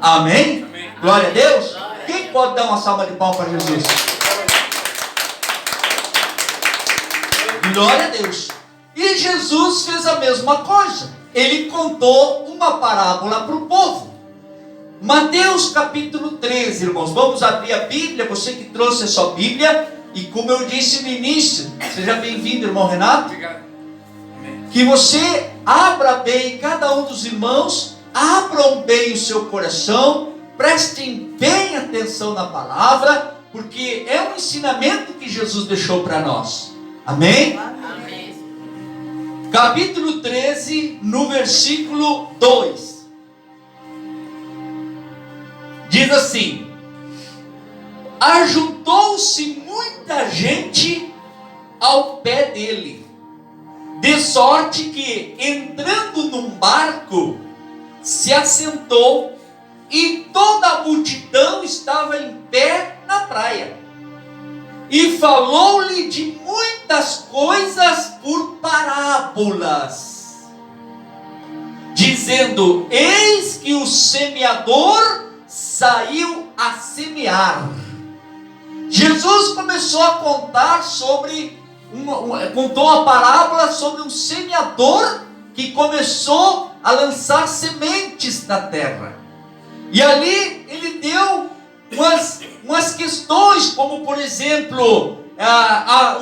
Amém? Glória a Deus. Quem pode dar uma salva de palmas para Jesus? Glória a Deus. E Jesus fez a mesma coisa. Ele contou uma parábola para o povo. Mateus capítulo 13, irmãos. Vamos abrir a Bíblia. Você que trouxe a sua Bíblia. E como eu disse no início, seja bem-vindo, irmão Renato. Obrigado. Amém. Que você abra bem, cada um dos irmãos, abram bem o seu coração, prestem bem atenção na palavra, porque é um ensinamento que Jesus deixou para nós. Amém? Amém. Capítulo 13, no versículo 2. Diz assim: ajuntou-se muita gente ao pé dele, de sorte que, entrando num barco, se assentou, e toda a multidão estava em pé na praia. E falou-lhe de muitas coisas por parábolas, dizendo: eis que o semeador saiu a semear. Jesus começou a contar contou a parábola sobre um semeador que começou a lançar sementes na terra. E ali ele deu umas questões, como por exemplo,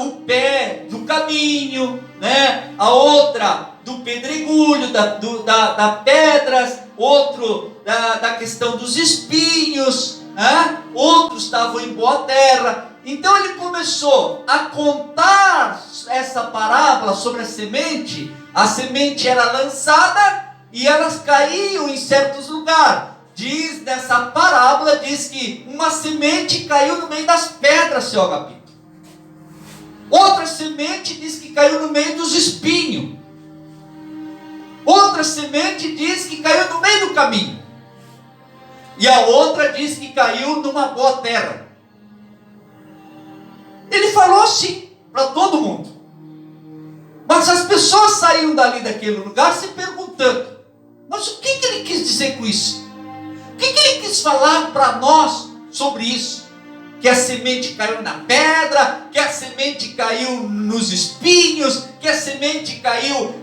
o pé do caminho, né? A outra do pedregulho, da pedras, outro da questão dos espinhos, né? Outros estavam em boa terra. Então ele começou a contar essa parábola sobre a semente. A semente era lançada e elas caíam em certos lugares. Diz nessa parábola, diz que uma semente caiu no meio das pedras, seu Agapito. Outra semente diz que caiu no meio dos espinhos. Outra semente diz que caiu no meio do caminho. E a outra diz que caiu numa boa terra. Ele falou assim para todo mundo. Mas as pessoas saíram dali daquele lugar se perguntando: mas o que ele quis dizer com isso? O que ele quis falar para nós sobre isso? Que a semente caiu na pedra, que a semente caiu nos espinhos, que a semente caiu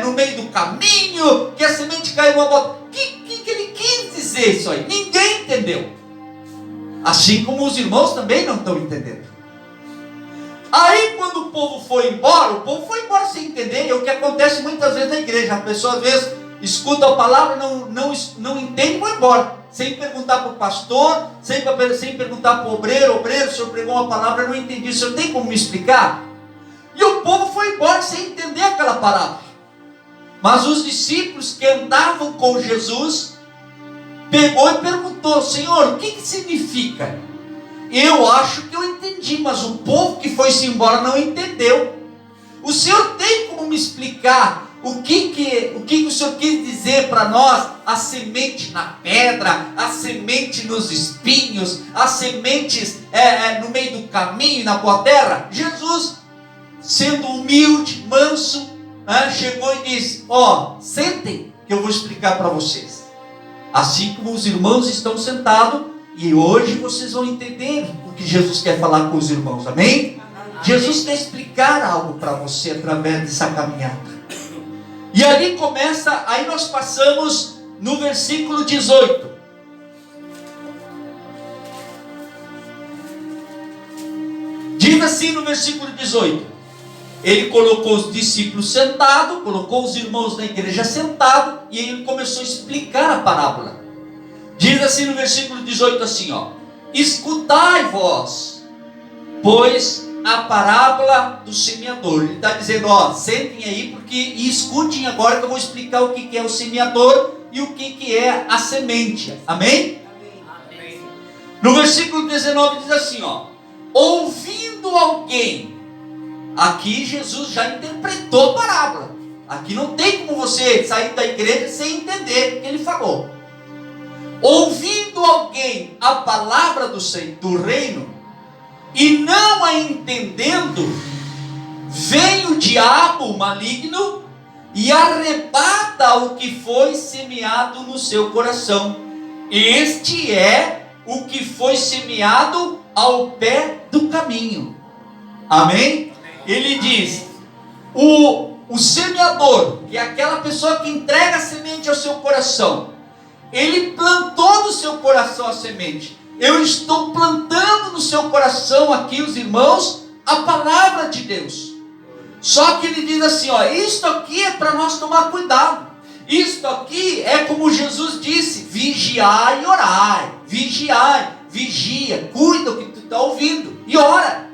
no meio do caminho, que a semente caiu numa bota. O que ele quis dizer isso aí? Ninguém entendeu. Assim como os irmãos também não estão entendendo. Aí quando o povo foi embora sem entender. É o que acontece muitas vezes na igreja. A pessoa às vezes escuta a palavra, não entende e vai embora. Sem perguntar para o pastor, sem perguntar para o obreiro: o senhor pregou uma palavra, eu não entendi, o senhor tem como me explicar? E o povo foi embora sem entender aquela palavra. Mas os discípulos que andavam com Jesus pegou e perguntou: Senhor, o que significa? Eu acho que eu entendi, mas o povo que foi-se embora não entendeu. O senhor tem como me explicar o que o senhor quis dizer para nós? A semente na pedra, a semente nos espinhos, as sementes no meio do caminho, na boa terra. Jesus, sendo humilde, manso, chegou e disse: sentem que eu vou explicar para vocês. Assim como os irmãos estão sentados, e hoje vocês vão entender o que Jesus quer falar com os irmãos, amém? Jesus quer explicar algo para você através dessa caminhada. E ali começa, aí nós passamos no versículo 18. Diz assim no versículo 18: ele colocou os discípulos sentados, colocou os irmãos da igreja sentados, e ele começou a explicar a parábola. Diz assim no versículo 18 assim, escutai vós, pois a parábola do semeador. Ele está dizendo, sentem aí e escutem agora que eu vou explicar o que é o semeador e o que é a semente. Amém? Amém. No versículo 19 diz assim, ouvindo alguém. Aqui Jesus já interpretou a parábola. Aqui não tem como você sair da igreja sem entender o que ele falou. Ouvindo alguém a palavra do reino e não a entendendo, vem o diabo maligno e arrebata o que foi semeado no seu coração. Este é o que foi semeado ao pé do caminho. Amém? Ele diz, o semeador, que é aquela pessoa que entrega a semente ao seu coração, ele plantou no seu coração a semente. Eu estou plantando no seu coração aqui, os irmãos, a palavra de Deus. Só que ele diz assim, isto aqui é para nós tomar cuidado. Isto aqui é como Jesus disse, vigiai e orai. Vigiai, vigia, cuida o que tu está ouvindo e ora.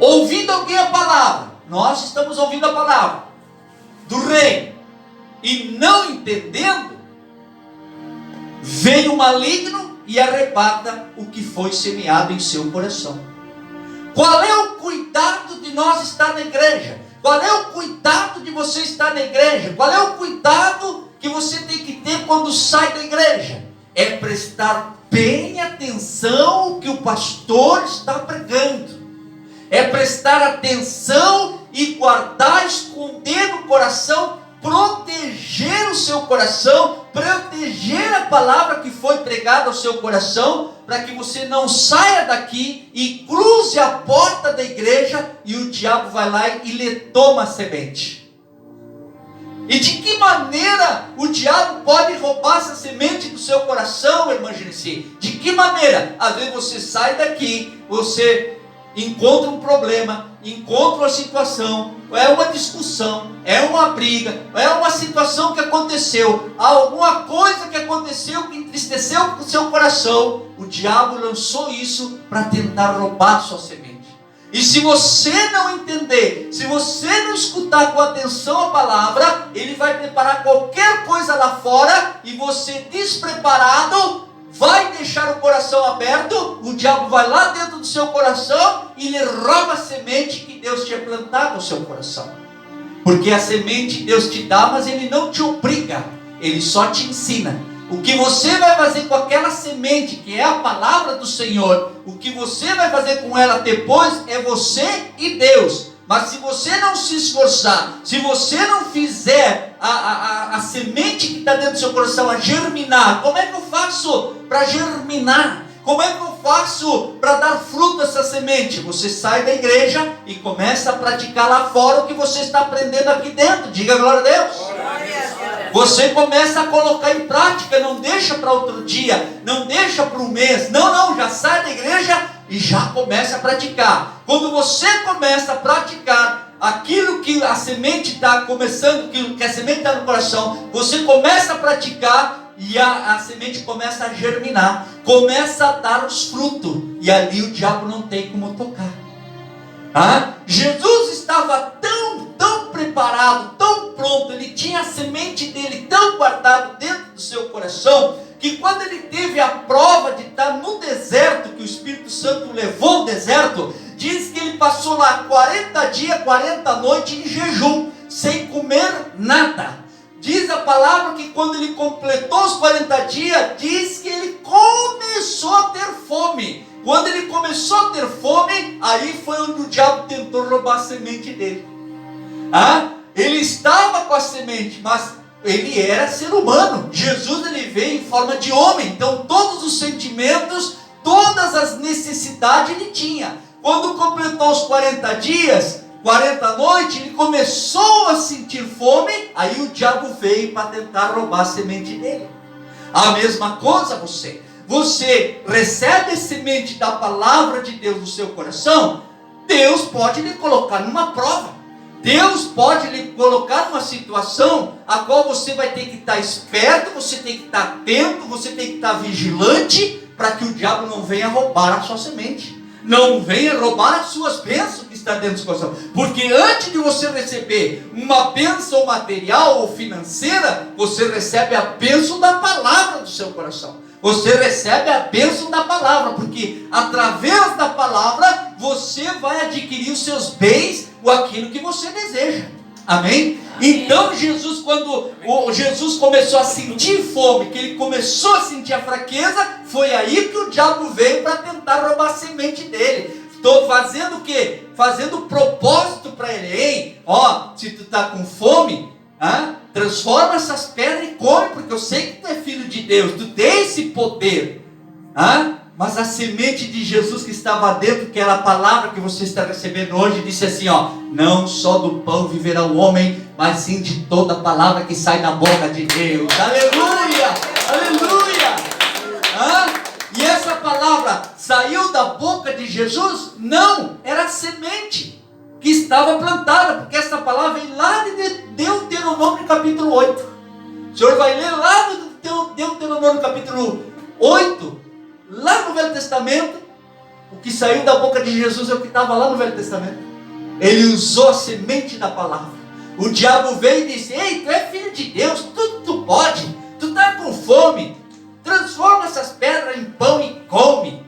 Ouvindo alguém a palavra, nós estamos ouvindo a palavra do rei e não entendendo, vem o maligno e arrebata o que foi semeado em seu coração. Qual é o cuidado de nós estar na igreja? Qual é o cuidado de você estar na igreja? Qual é o cuidado que você tem que ter quando sai da igreja? É prestar bem atenção ao que o pastor está pregando. É prestar atenção e guardar, esconder no coração, proteger o seu coração, proteger a palavra que foi pregada ao seu coração, para que você não saia daqui e cruze a porta da igreja e o diabo vai lá e lhe toma a semente. E de que maneira o diabo pode roubar essa semente do seu coração, irmã Genesi? De que maneira? Às vezes você sai daqui, você encontra um problema, encontra uma situação, é uma discussão, é uma briga, é uma situação que aconteceu, alguma coisa que aconteceu que entristeceu o seu coração. O diabo lançou isso para tentar roubar a sua semente. E se você não entender, se você não escutar com atenção a palavra, ele vai preparar qualquer coisa lá fora e você despreparado vai deixar o coração aberto, o diabo vai lá dentro do seu coração e lhe rouba a semente que Deus tinha plantado no seu coração. Porque a semente Deus te dá, mas Ele não te obriga, Ele só te ensina. O que você vai fazer com aquela semente, que é a palavra do Senhor, o que você vai fazer com ela depois é você e Deus. Mas se você não se esforçar, se você não fizer a semente que está dentro do seu coração a germinar, como é que eu faço para germinar? Como é que eu faço para dar fruto a essa semente? Você sai da igreja e começa a praticar lá fora o que você está aprendendo aqui dentro. Diga glória a Deus. Você começa a colocar em prática, não deixa para outro dia, não deixa para um mês. Não, já sai da igreja e já começa a praticar. Quando você começa a praticar aquilo que a semente está começando, que a semente está no coração, você começa a praticar e a semente começa a germinar, começa a dar os frutos, e ali o diabo não tem como tocar. Jesus estava tão preparado, tão pronto, ele tinha a semente dele tão guardado dentro do seu coração, que quando ele teve a prova de estar no deserto, que o Espírito Santo levou ao deserto, diz que ele passou lá 40 dias, 40 noites em jejum, sem comer nada. Diz a palavra que quando ele completou os 40 dias, diz que ele começou a ter fome. Quando ele começou a ter fome, aí foi onde o diabo tentou roubar a semente dele. Ele estava com a semente, mas ele era ser humano. Jesus, ele veio em forma de homem, então todos os sentimentos, todas as necessidades ele tinha. Quando completou os 40 dias, 40 noites, ele começou a sentir fome, aí o diabo veio para tentar roubar a semente dele. A mesma coisa você recebe a semente da palavra de Deus no seu coração, Deus pode lhe colocar numa prova. Deus pode lhe colocar numa situação a qual você vai ter que estar esperto, você tem que estar atento, você tem que estar vigilante, para que o diabo não venha roubar a sua semente, não venha roubar as suas bênçãos que está dentro do seu coração. Porque antes de você receber uma bênção material ou financeira, você recebe a bênção da palavra do seu coração. Você recebe a bênção da palavra, porque através da palavra você vai adquirir os seus bens ou aquilo que você deseja. Amém? Então Jesus, quando Jesus começou a sentir fome, que ele começou a sentir a fraqueza, foi aí que o diabo veio para tentar roubar a semente dele. Estou fazendo o quê? Fazendo propósito para ele. Se tu está com fome, Transforma essas pedras e come, porque eu sei que tu é filho de Deus, tu tem esse poder. Mas a semente de Jesus que estava dentro, que era a palavra que você está recebendo hoje, disse assim, não só do pão viverá o homem, mas sim de toda palavra que sai da boca de Deus. Aleluia! Aleluia! E essa palavra saiu da boca de Jesus? Não, era a semente que estava plantada, porque essa palavra vem lá de Deuteronômio capítulo 8. O senhor vai ler lá no Deuteronômio capítulo 8, lá no Velho Testamento. O que saiu da boca de Jesus é o que estava lá no Velho Testamento. Ele usou a semente da palavra. O diabo veio e disse, ei, tu é filho de Deus, tudo tu pode, tu está com fome, transforma essas pedras em pão e come.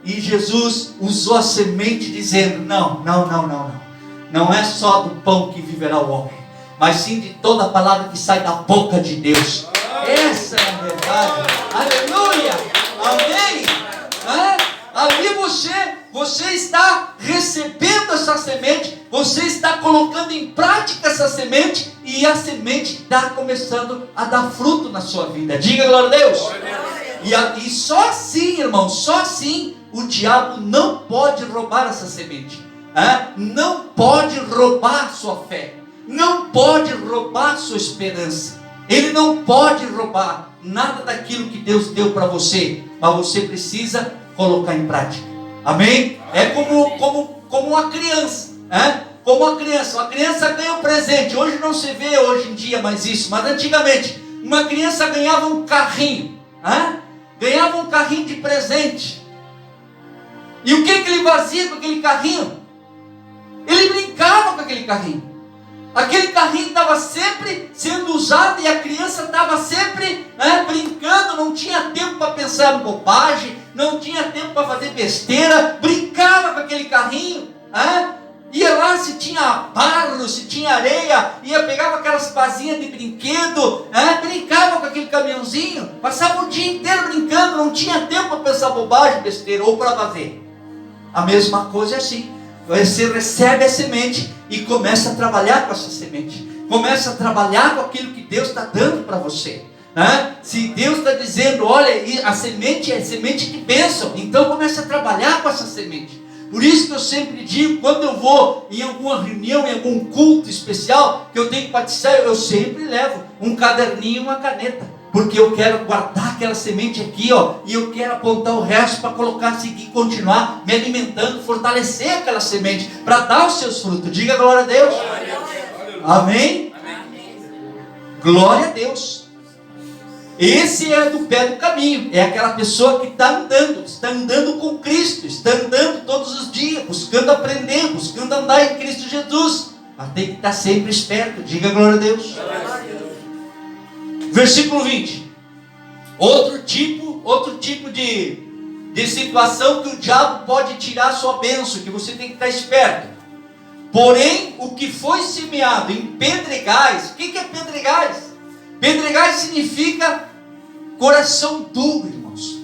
E Jesus usou a semente dizendo, não é só do pão que viverá o homem, mas sim de toda a palavra que sai da boca de Deus. Essa é a verdade. Aleluia, amém. Ali você está recebendo essa semente, você está colocando em prática essa semente, e a semente está começando a dar fruto na sua vida. Diga glória a Deus. E só assim, irmão, só assim o diabo não pode roubar essa semente. Não pode roubar sua fé, não pode roubar sua esperança. Ele não pode roubar nada daquilo que Deus deu para você, mas você precisa colocar em prática. Amém? É como uma criança. Como uma criança ganha um presente. Hoje não se vê hoje em dia mais isso, mas antigamente uma criança ganhava um carrinho. Ganhava um carrinho de presente. E o que ele fazia com aquele carrinho? Ele brincava com aquele carrinho. Aquele carrinho estava sempre sendo usado e a criança estava sempre brincando, não tinha tempo para pensar em bobagem, não tinha tempo para fazer besteira, brincava com aquele carrinho, ia lá se tinha barro, se tinha areia, pegava aquelas pazinhas de brinquedo, brincava com aquele caminhãozinho, passava o dia inteiro brincando, não tinha tempo para pensar bobagem, besteira ou para fazer. A mesma coisa é assim. Você recebe a semente e começa a trabalhar com essa semente. Começa a trabalhar com aquilo que Deus está dando para você. Se Deus está dizendo, olha, a semente é semente de bênção, então começa a trabalhar com essa semente. Por isso que eu sempre digo, quando eu vou em alguma reunião, em algum culto especial, que eu tenho que participar, eu sempre levo um caderninho e uma caneta. Porque eu quero guardar aquela semente aqui, e eu quero apontar o resto para colocar, seguir, continuar me alimentando, fortalecer aquela semente, para dar os seus frutos. Diga glória a Deus. Amém? Glória a Deus. Esse é do pé do caminho, é aquela pessoa que está andando com Cristo, está andando todos os dias, buscando aprender, buscando andar em Cristo Jesus, mas tem que estar sempre esperto. Diga glória a Deus. Versículo 20. Outro tipo de situação que o diabo pode tirar a sua bênção, que você tem que estar esperto. Porém, o que foi semeado em pedregais, o que é pedregais? Pedregais significa coração duro, irmãos.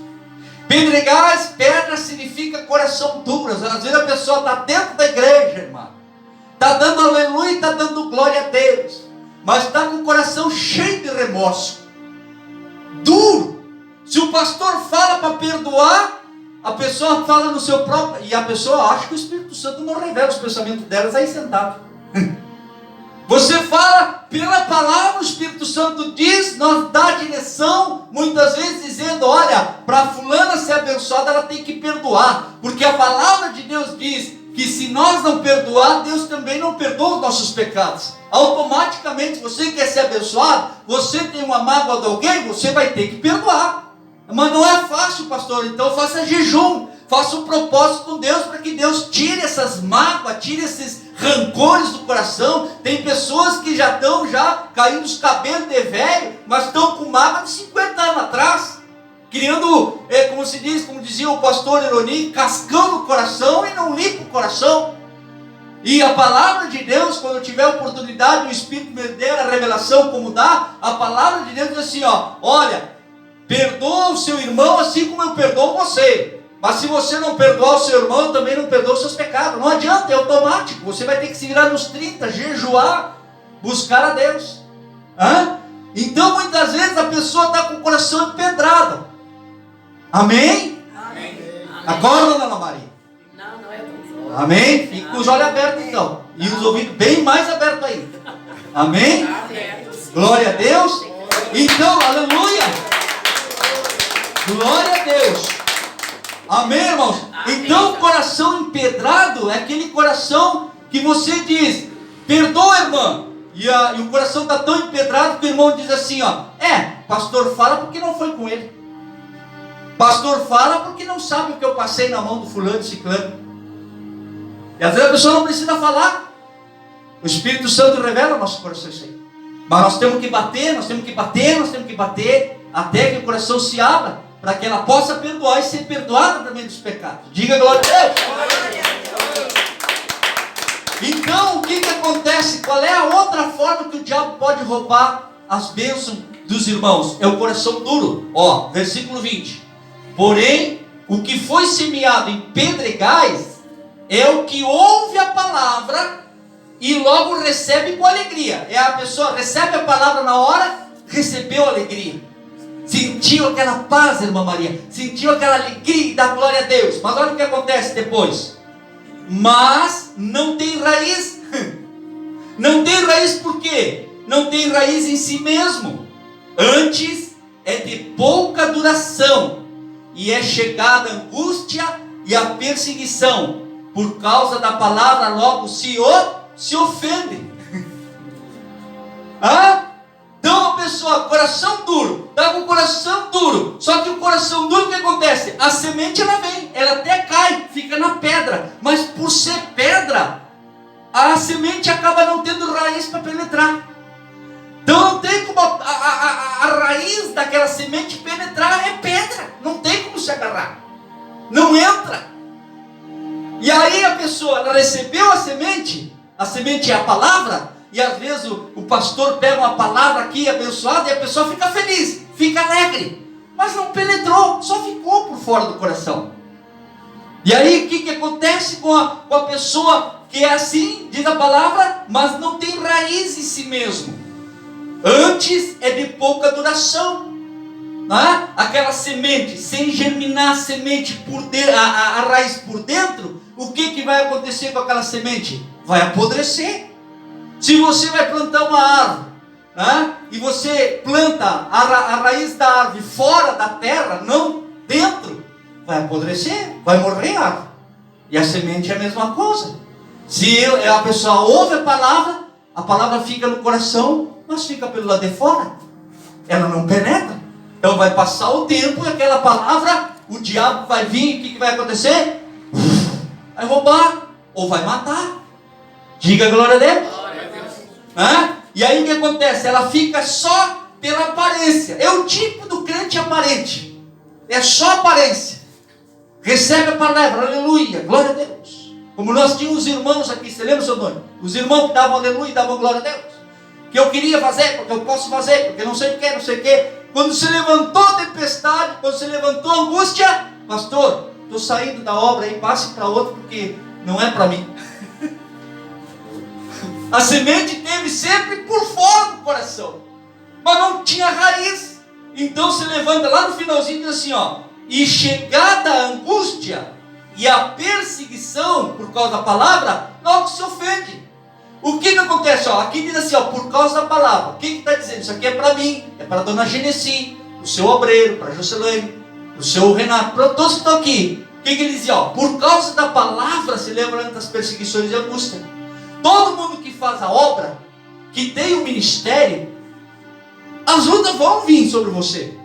Pedregais, pedra, significa coração duro. Às vezes a pessoa está dentro da igreja, irmão, está dando aleluia, está dando glória a Deus, mas está com o coração cheio de remorso, duro. Se o pastor fala para perdoar, a pessoa fala no seu próprio, e a pessoa acha que o Espírito Santo não revela os pensamentos delas aí sentado. Você fala pela palavra, o Espírito Santo diz, nos dá direção, muitas vezes dizendo, olha, para fulana ser abençoada, ela tem que perdoar, porque a palavra de Deus diz que se nós não perdoar, Deus também não perdoa os nossos pecados. Automaticamente, você quer ser abençoado, você tem uma mágoa de alguém, você vai ter que perdoar. Mas não é fácil, pastor, então faça jejum, faça um propósito com Deus, para que Deus tire essas mágoas, tire esses rancores do coração. Tem pessoas que já estão caindo os cabelos de velho, mas estão com mágoa de 50 anos atrás, criando, como se diz, como dizia o pastor Ironi, cascão no coração e não limpa o coração. E a palavra de Deus, quando eu tiver oportunidade, o Espírito me der a revelação como dá, a palavra de Deus diz assim, olha, perdoa o seu irmão assim como eu perdoo você. Mas se você não perdoar o seu irmão, eu também não perdoo os seus pecados. Não adianta, é automático. Você vai ter que se virar nos 30, jejuar, buscar a Deus. Então muitas vezes a pessoa está com o coração empedrado. Amém? Amém. Acorda, Dona Maria. Não, eu tô. Amém? Fique com os olhos abertos então. E os ouvidos bem mais abertos ainda. Amém? Glória a Deus. Então, aleluia. Glória a Deus. Amém, irmãos? Então, coração empedrado é aquele coração que você diz: perdoa, irmã. E o coração está tão empedrado que o irmão diz assim, ó: pastor fala porque não foi com ele. Pastor fala porque não sabe o que eu passei na mão do fulano e ciclano. E às vezes a pessoa não precisa falar. O Espírito Santo revela o nosso coração isso aí. Mas nós temos que bater, nós temos que bater, nós temos que bater até que o coração se abra, para que ela possa perdoar e ser perdoada também dos pecados. Diga glória a Deus. Então, o que acontece? Qual é a outra forma que o diabo pode roubar as bênçãos dos irmãos? É o coração duro. Versículo 20. Porém, o que foi semeado em pedregais é o que ouve a palavra e logo recebe com alegria. É a pessoa recebe a palavra na hora, recebeu alegria. Sentiu aquela paz, irmã Maria. Sentiu aquela alegria e dá glória a Deus. Mas olha o que acontece depois. Mas não tem raiz. Não tem raiz por quê? Não tem raiz em si mesmo. Antes é de pouca duração. E é chegada a angústia e a perseguição. Por causa da palavra logo se ofende. Então a pessoa, coração duro, está com o coração duro. Só que o coração duro, o que acontece? A semente ela vem, ela até cai, fica na pedra. Mas por ser pedra, a semente acaba não tendo raiz para penetrar. Então não tem como a raiz daquela semente penetrar, é pedra. Não tem como se agarrar. Não entra. E aí a pessoa, ela recebeu a semente é a palavra. E às vezes o pastor pega uma palavra aqui abençoada e a pessoa fica feliz, fica alegre. Mas não penetrou, só ficou por fora do coração. E aí o que acontece com a pessoa que é assim, diz a palavra, mas não tem raiz em si mesmo? Antes é de pouca duração. Aquela semente, sem germinar a semente por dentro, a raiz por dentro, o que vai acontecer com aquela semente? Vai apodrecer. Se você vai plantar uma árvore, e você planta a raiz da árvore fora da terra, não dentro, vai apodrecer, vai morrer a árvore. E a semente é a mesma coisa. Se a pessoa ouve a palavra fica no coração, mas fica pelo lado de fora. Ela não penetra. Então vai passar o tempo e aquela palavra, o diabo vai vir, o que vai acontecer? Vai roubar ou vai matar. Diga glória a Deus. E aí o que acontece? Ela fica só pela aparência. É o tipo do crente aparente. É só aparência. Recebe a palavra, aleluia, glória a Deus. Como nós tínhamos os irmãos aqui, você lembra, seu dono? Os irmãos que davam aleluia e davam glória a Deus. Que eu queria fazer, porque eu posso fazer, porque não sei o que, não sei o que. Quando se levantou a tempestade, quando se levantou a angústia, pastor, estou saindo da obra aí, passe para outro, porque não é para mim. A semente teve sempre por fora do coração, mas não tinha raiz. Então se levanta lá no finalzinho e diz assim, e chegada a angústia e a perseguição por causa da palavra, logo se ofende. O que acontece? Aqui diz assim, por causa da palavra. O que está dizendo? Isso aqui é para mim, é para a dona Genesi, o seu obreiro, para a Jocelane, o seu Renato, para todos que estão aqui. O que ele dizia? Por causa da palavra se levanta as perseguições e angústia. Todo mundo que faz a obra, que tem o ministério, as lutas vão vir sobre você.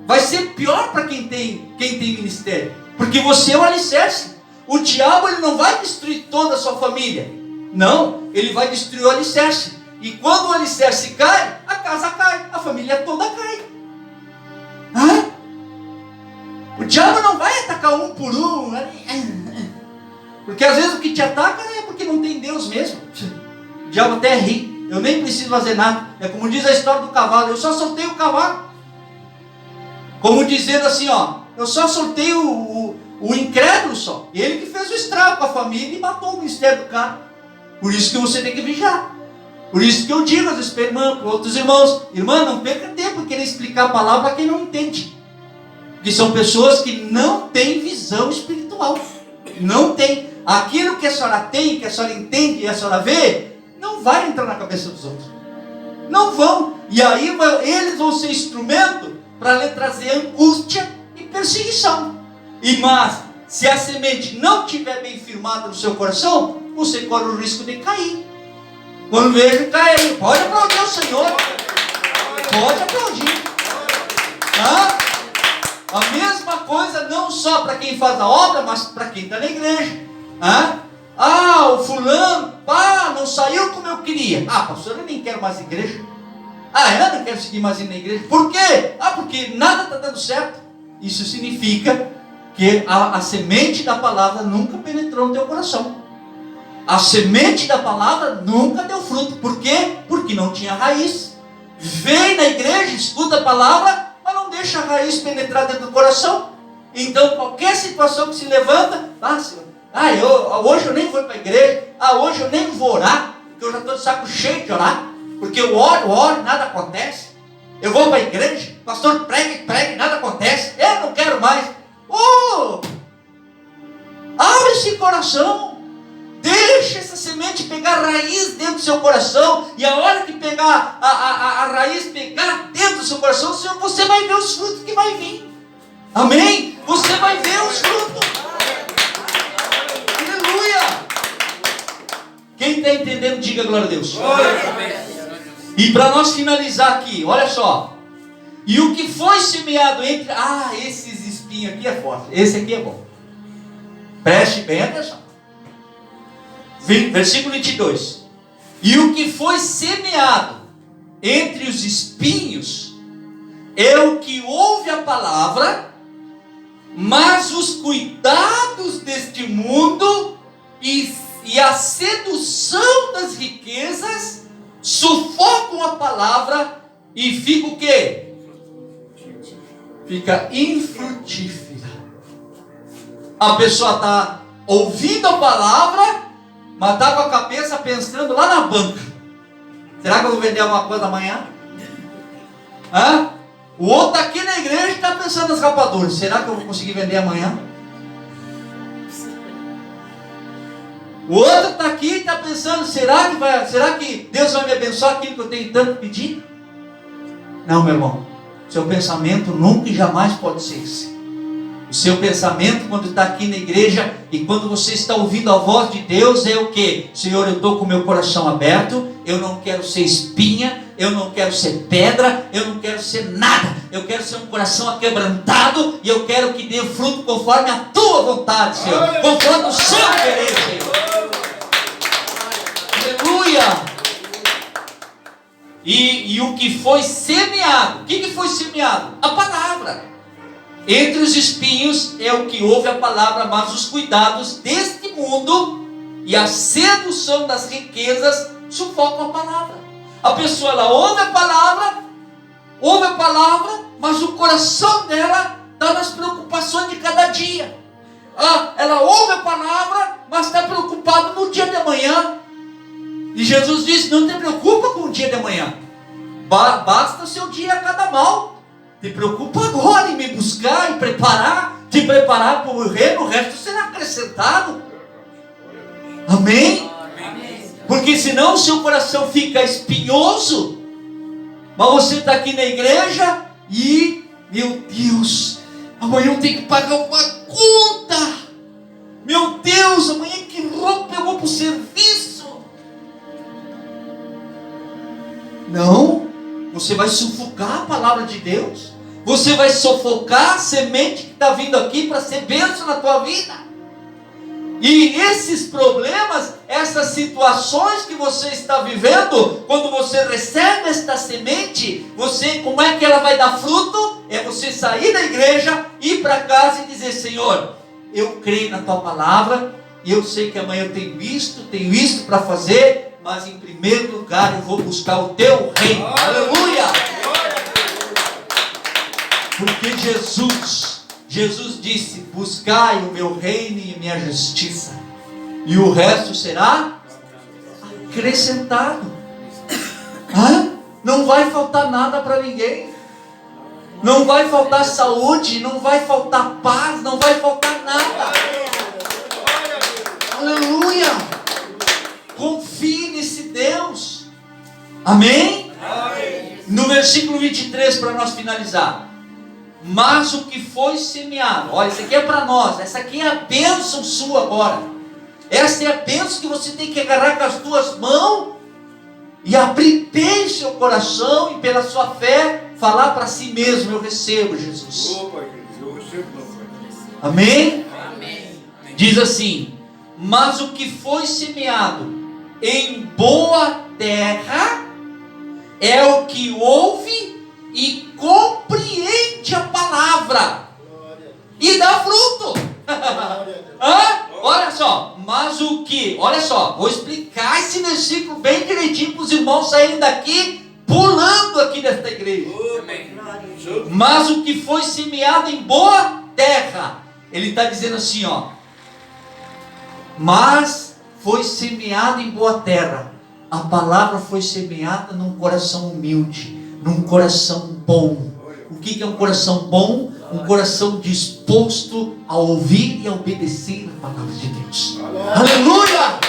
Vai ser pior para quem tem ministério, porque você é o alicerce. O diabo ele não vai destruir toda a sua família. Não, ele vai destruir o alicerce. E quando o alicerce cai, a casa cai, a família toda cai. O diabo não vai atacar um por um. Porque às vezes o que te ataca é porque não tem Deus mesmo. O diabo até ri. Eu nem preciso fazer nada. É como diz a história do cavalo. Eu só soltei o cavalo. Como dizendo assim, eu só soltei o incrédulo só. Ele que fez o estrago com a família e matou o ministério do cara. Por isso que você tem que vigiar. Por isso que eu digo às vezes para irmã, para outros irmãos: irmã, não perca tempo em querer explicar a palavra para quem não entende. Porque são pessoas que não têm visão espiritual. Não tem. Aquilo que a senhora tem, que a senhora entende e a senhora vê, não vai entrar na cabeça dos outros. Não vão. E aí eles vão ser instrumento para lhe trazer angústia e perseguição. Mas se a semente não estiver bem firmada no seu coração, você corre o risco de cair. Quando vejo, cai. Pode aplaudir o Senhor. Pode aplaudir. A mesma coisa não só para quem faz a obra, mas para quem está na igreja. O fulano, não saiu como eu queria. Pastor, eu nem quero mais igreja. Eu não quero seguir mais indo na igreja. Por quê? Porque nada está dando certo. Isso significa que a semente da palavra nunca penetrou no teu coração. A semente da palavra nunca deu fruto. Por quê? Porque não tinha raiz. Vem na igreja, escuta a palavra, mas não deixa a raiz penetrar dentro do coração. Então qualquer situação que se levanta, hoje eu nem vou para a igreja, hoje eu nem vou orar, porque eu já estou de saco cheio de orar, porque eu oro, nada acontece. Eu vou para a igreja, pastor, pregue, nada acontece, eu não quero mais. Abre esse coração. Deixa essa semente pegar raiz dentro do seu coração. E a hora que pegar a raiz pegar dentro do seu coração, você vai ver os frutos que vai vir. Amém? Você vai ver os frutos. Aleluia. Quem está entendendo, diga glória a Deus. E para nós finalizar aqui, olha só. E o que foi semeado entre... esses espinhos aqui é forte. Esse aqui é bom. Preste bem atenção. Versículo 22. E o que foi semeado entre os espinhos é o que ouve a palavra, mas os cuidados deste mundo e a sedução das riquezas sufocam a palavra e fica o quê? Fica infrutífera. A pessoa está ouvindo a palavra, mas está com a cabeça pensando lá na banca. Será que eu vou vender alguma coisa amanhã? O outro está aqui na igreja e está pensando nas rapaduras. Será que eu vou conseguir vender amanhã? O outro está aqui e está pensando: será que Deus vai me abençoar aquilo que eu tenho tanto pedido? Não, meu irmão. Seu pensamento nunca e jamais pode ser esse. O seu pensamento, quando está aqui na igreja e quando você está ouvindo a voz de Deus, é o que? Senhor, eu estou com o meu coração aberto, eu não quero ser espinha, eu não quero ser pedra, eu não quero ser nada. Eu quero ser um coração aquebrantado e eu quero que dê fruto conforme a tua vontade, Senhor. Conforme o seu querer, Senhor. Aleluia! E o que foi semeado? O que foi semeado? A palavra. Entre os espinhos é o que ouve a palavra, mas os cuidados deste mundo e a sedução das riquezas sufocam a palavra. A pessoa, ela ouve a palavra, mas o coração dela está nas preocupações de cada dia. Ela ouve a palavra, mas está preocupada no dia de amanhã. E Jesus disse: não te preocupa com o dia de amanhã, basta o seu dia a cada mal. Te preocupa agora em me buscar e te preparar para o reino, o resto será acrescentado. Amém? Porque senão o seu coração fica espinhoso. Mas você está aqui na igreja e, meu Deus, amanhã eu tenho que pagar uma conta. Meu Deus, amanhã que roupa eu vou para o serviço. Não, você vai sufocar a palavra de Deus. Você vai sufocar a semente que está vindo aqui para ser bênção na tua vida. E esses problemas, essas situações que você está vivendo, quando você recebe esta semente, como é que ela vai dar fruto? É você sair da igreja, ir para casa e dizer: Senhor, eu creio na tua palavra, e eu sei que amanhã eu tenho isto para fazer, mas em primeiro lugar eu vou buscar o teu reino. Aleluia! Porque Jesus disse: buscai o meu reino e a minha justiça, e o resto será acrescentado. Não vai faltar nada para ninguém. Não vai faltar saúde, não vai faltar paz, não vai faltar nada. Aleluia! Confie nesse Deus. Amém? Amém. No versículo 23, para nós finalizar. Mas o que foi semeado, olha, isso aqui é para nós, essa aqui é a bênção sua agora. Essa é a bênção que você tem que agarrar com as duas mãos e abrir bem seu coração e pela sua fé falar para si mesmo: eu recebo, Jesus. Opa, eu recebo, não, pai. Amém? Amém. Diz assim: mas o que foi semeado em boa terra é o que ouve e compreende a palavra e dá fruto. Olha só, mas o que? Olha só, vou explicar esse versículo bem direitinho para os irmãos saírem daqui pulando aqui desta igreja. Amém. Mas o que foi semeado em boa terra, ele está dizendo assim, ó. Mas foi semeado em boa terra. A palavra foi semeada num coração humilde, num coração bom. O que é um coração bom? Um coração disposto a ouvir e a obedecer a palavra de Deus. Aleluia!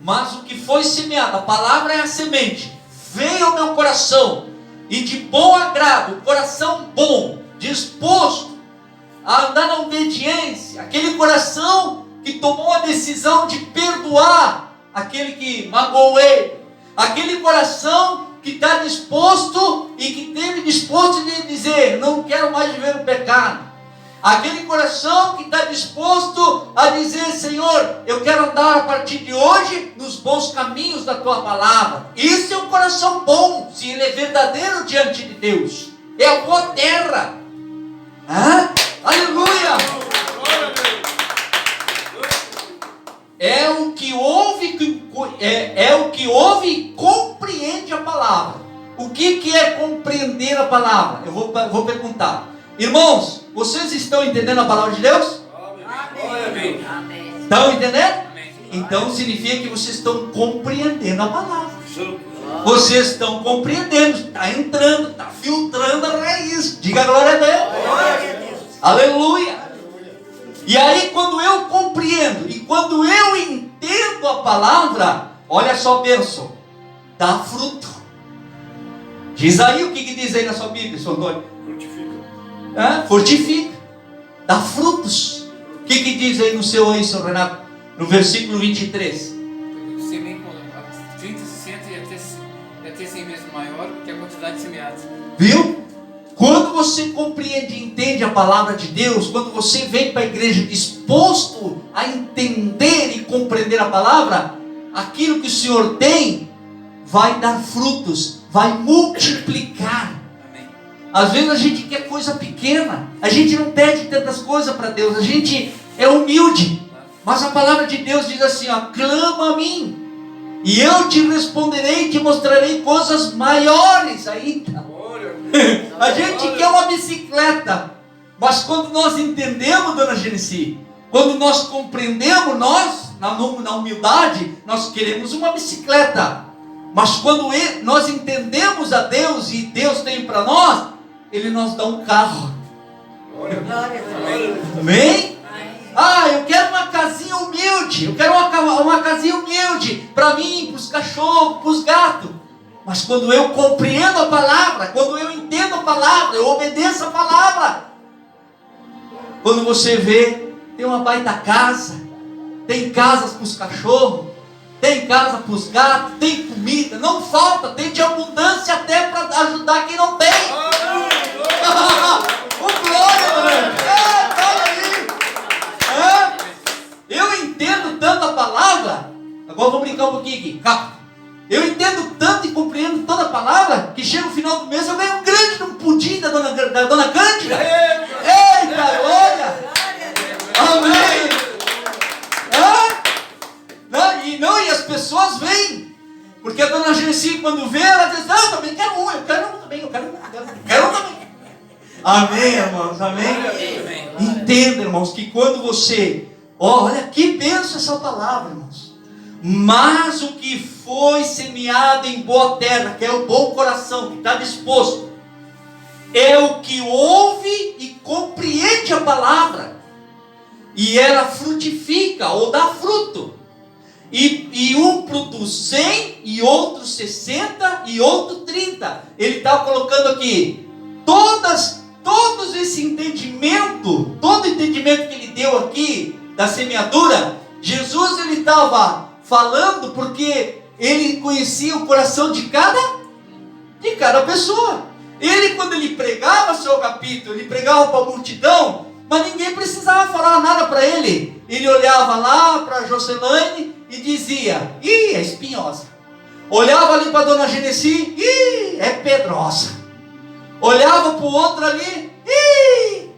Mas o que foi semeado, a palavra é a semente, veio ao meu coração, e de bom agrado, coração bom, disposto a andar na obediência, aquele coração que tomou a decisão de perdoar aquele que magoou ele, aquele coração que está disposto e que teve disposto de dizer: não quero mais viver no pecado. Aquele coração que está disposto a dizer: Senhor, eu quero andar a partir de hoje nos bons caminhos da Tua palavra. Isso é um coração bom, se ele é verdadeiro diante de Deus. É a boa terra. Aleluia! É o que ouve e compreende a palavra. O que é compreender a palavra? Eu vou perguntar. Irmãos, vocês estão entendendo a palavra de Deus? Amém. Amém. Estão entendendo? Amém. Então significa que vocês estão compreendendo a palavra. Vocês estão compreendendo, está entrando, está filtrando a raiz. Diga glória a Deus. Aleluia. E aí, quando eu compreendo e quando eu entendo a palavra, olha só a bênção, dá fruto. Diz aí o que diz aí na sua Bíblia, Sr. Antônio? Frutifica. Fortifica, dá frutos. O que diz aí no seu aí, Sr. Renato? No versículo 23. Semeia com 30, 60 e até 100 vezes maior que a quantidade de semeados. Viu? Quando você compreende e entende a palavra de Deus, quando você vem para a igreja disposto a entender e compreender a palavra, aquilo que o Senhor tem vai dar frutos, vai multiplicar. Amém. Às vezes a gente quer coisa pequena, a gente não pede tantas coisas para Deus, a gente é humilde, mas a palavra de Deus diz assim, ó: clama a mim, e eu te responderei e te mostrarei coisas maiores ainda. A gente quer uma bicicleta, mas quando nós entendemos, dona Genesi, quando nós compreendemos, nós, na humildade, nós queremos uma bicicleta. Mas quando nós entendemos a Deus e Deus tem para nós, Ele nos dá um carro. Amém? Eu quero uma casinha humilde, eu quero uma casinha humilde para mim, para os cachorros, para os gatos. Mas quando eu compreendo a palavra, quando eu entendo a palavra, eu obedeço a palavra. Quando você vê, tem uma baita casa, tem casas para os cachorros, tem casa para os gatos, tem comida, não falta, tem de abundância até para ajudar quem não tem. Glória! Eu entendo tanto a palavra. Agora vamos brincar um pouquinho aqui. Calma. Eu entendo tanto e compreendo toda a palavra que chega no final do mês eu ganho um grande pudim da dona Cândida. Eita, glória! Amém! E as pessoas vêm, porque a dona Genesi, quando vê, ela diz: não, eu também quero um, eu quero um também. Amém, irmãos, amém? Entenda, irmãos, que quando você, olha que bênção essa palavra, irmãos. Mas o que foi semeado em boa terra, que é o bom coração, que está disposto, é o que ouve e compreende a palavra, e ela frutifica ou dá fruto. E um produz 100, e outro 60, e outro 30. Ele está colocando aqui todo esse entendimento, todo o entendimento que ele deu aqui da semeadura. Jesus, ele estava falando porque ele conhecia o coração de cada pessoa. Ele, quando ele pregava, seu Agapito, ele pregava para a multidão, mas ninguém precisava falar nada para ele. Ele olhava lá para a Jocelaine e dizia: ih, é espinhosa. Olhava ali para a dona Genesi: ih, é pedrosa. Olhava para o outro ali: ih.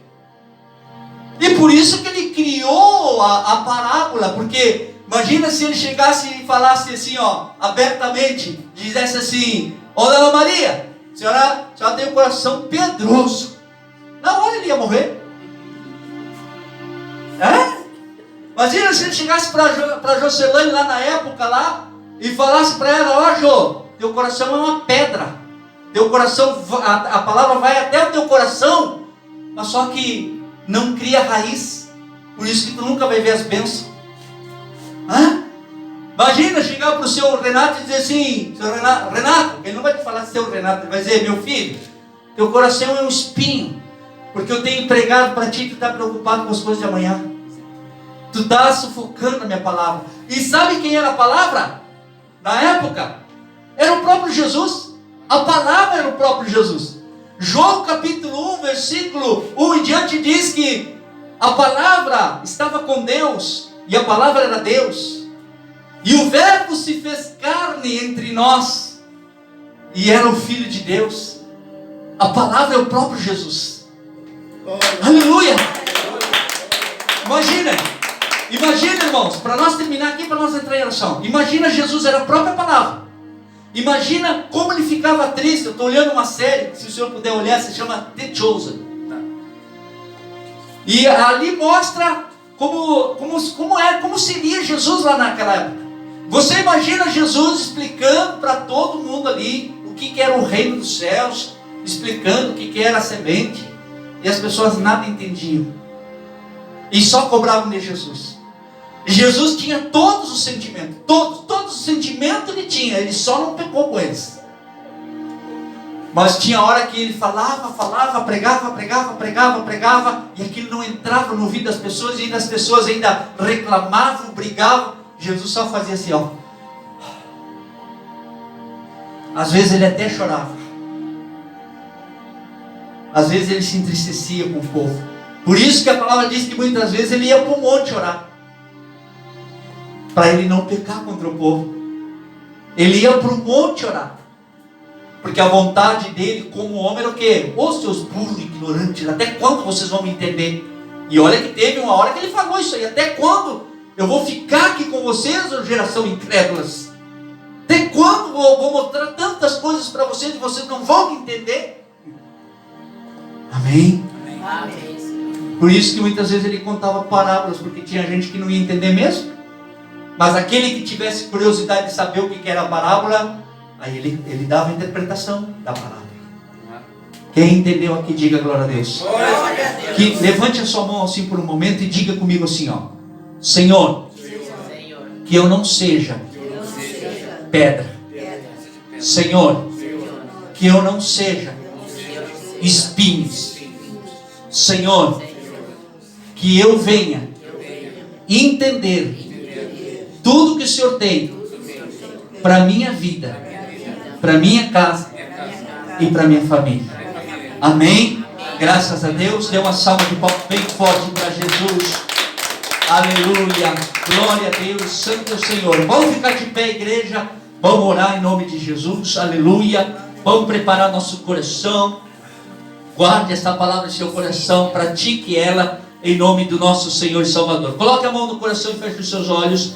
E por isso que ele criou a parábola, porque imagina se ele chegasse e falasse assim, ó, abertamente, dissesse assim: ô dona Maria, a senhora tem um coração pedroso. Na hora ele ia morrer. Imagina se ele chegasse para Jocelaine lá na época lá e falasse para ela: ó Jô, teu coração é uma pedra. Teu coração, a palavra vai até o teu coração, mas só que não cria raiz. Por isso que tu nunca vai ver as bênçãos. Imagina chegar para o seu Renato e dizer assim: seu Renato, ele não vai te falar seu Renato, ele vai dizer: meu filho, teu coração é um espinho, porque eu tenho pregado para ti que está preocupado com as coisas de amanhã. Tu está sufocando a minha palavra. E sabe quem era a palavra? Na época, era o próprio Jesus. A palavra era o próprio Jesus. João capítulo 1, versículo 1 em diante diz que a palavra estava com Deus, e a palavra era Deus. E o verbo se fez carne entre nós, e era o Filho de Deus. A palavra é o próprio Jesus. Aleluia! Imagina, irmãos, para nós terminar aqui, para nós entrar em oração. Imagina, Jesus era a própria palavra. Imagina como ele ficava triste. Eu estou olhando uma série, se o senhor puder olhar, se chama The Chosen. E ali mostra como seria Jesus lá naquela época. Você imagina Jesus explicando para todo mundo ali o que era o reino dos céus, explicando o que era a semente, e as pessoas nada entendiam, e só cobravam de Jesus. E Jesus tinha todos os sentimentos, todos os sentimentos ele tinha, ele só não pecou com eles. Mas tinha hora que ele falava, pregava, e aquilo não entrava no ouvido das pessoas, e ainda as pessoas ainda reclamavam, brigavam. Jesus só fazia assim, ó. Às vezes ele até chorava. Às vezes ele se entristecia com o povo. Por isso que a palavra diz que muitas vezes ele ia para o monte orar, para ele não pecar contra o povo. Ele ia para o monte orar, porque a vontade dele como homem era o quê? Ô seus burros ignorantes, até quando vocês vão me entender? E olha que teve uma hora que ele falou isso aí: até quando eu vou ficar aqui com vocês, geração incrédulas? Até quando eu vou mostrar tantas coisas para vocês e vocês não vão me entender? Amém? Amém. Por isso que muitas vezes ele contava parábolas, porque tinha gente que não ia entender mesmo. Mas aquele que tivesse curiosidade de saber o que era a parábola, aí ele dava a interpretação da parábola. Quem entendeu aqui, diga glória a Deus. Glória a Deus. Que levante a sua mão assim por um momento e diga comigo assim, ó: Senhor, Senhor, que eu não seja eu seja pedra. Senhor, que eu não seja espinhos. Senhor, que eu venha entender tudo que o Senhor tem para a minha vida, para a minha casa e para a minha família. Amém? Graças a Deus. Dê uma salva de palmas bem forte para Jesus. Aleluia. Glória a Deus. Santo é o Senhor. Vamos ficar de pé, igreja. Vamos orar em nome de Jesus. Aleluia. Vamos preparar nosso coração. Guarde essa palavra em seu coração. Pratique ela em nome do nosso Senhor e Salvador. Coloque a mão no coração e feche os seus olhos.